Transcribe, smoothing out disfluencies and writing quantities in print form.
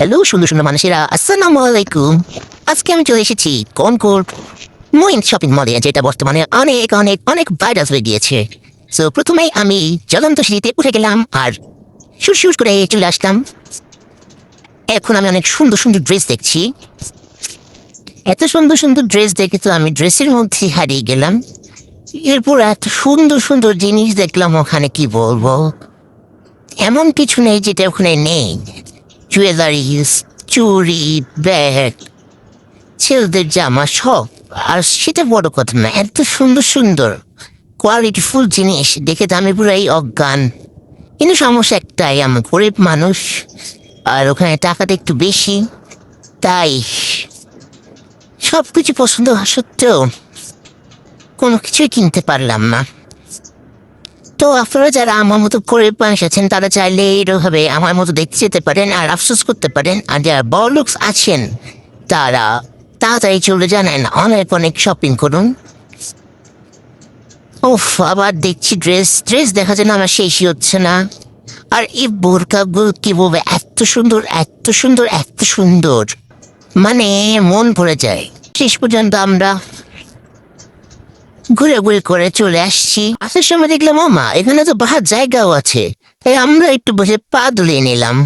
Hello সুন্দর সুন্দর মানুষেরা, আসসালামু আলাইকুম। আজকে আমি চলে এসেছি কনকর্ড মইন শপিং মলে, যেটা বর্তমানে অনেক অনেক অনেক ভাইরাল হয়ে গিয়েছে। সো প্রথমেই আমি জ্বলন্ত সিঁড়িতে উঠে গেলাম আর সুর করে চলে আসলাম। এখন আমি অনেক সুন্দর সুন্দর ড্রেস দেখছি। এত সুন্দর সুন্দর ড্রেস দেখে তো আমি ড্রেসের মধ্যে হারিয়ে গেলাম। এরপর এত সুন্দর সুন্দর জিনিস দেখলাম ওখানে, কি বলবো, এমন কিছু নেই যেটা ওখানে নেই। জুয়েলারিস, চুড়ি, ব্যাগ, ছেলেদের জামা সব। আর সেটা বড় কথা না, এত সুন্দর সুন্দর কোয়ালিটিফুল জিনিস দেখে তো আমি পুরাই অজ্ঞান। কিন্তু সমস্যা একটাই, আমি গরিব মানুষ আর ওখানে টাকাটা একটু বেশি, তাই সব কিছু পছন্দ হওয়া সত্ত্বেও কোনো কিছুই কিনতে পারলাম না। তো আপনারা যারা আমার মতো গরিব মানুষ আছেন তারা চাইলে এইভাবে আমার মতো দেখতে যেতে পারেন আর আফসোস করতে পারেন। আর যারা বড়লোকস আছেন তারা তাড়াতাড়ি চলে জানেন, অনেক অনেক শপিং করুন। ওফ, আবার দেখছি ড্রেস ড্রেস দেখা যায় না, আমার শেষই হচ্ছে না। আর এই বোরকাগুলো কি বলবে, এত সুন্দর এত সুন্দর এত সুন্দর, মানে মন ভরে যায়। শেষ পর্যন্ত আমরা ঘুরে ঘুরে করে চলে আসছি। আসার সময় দেখলাম ও মা, এখানে তো বাহার জায়গাও আছে। আমরা একটু বসে পা দুলিয়ে নিলাম।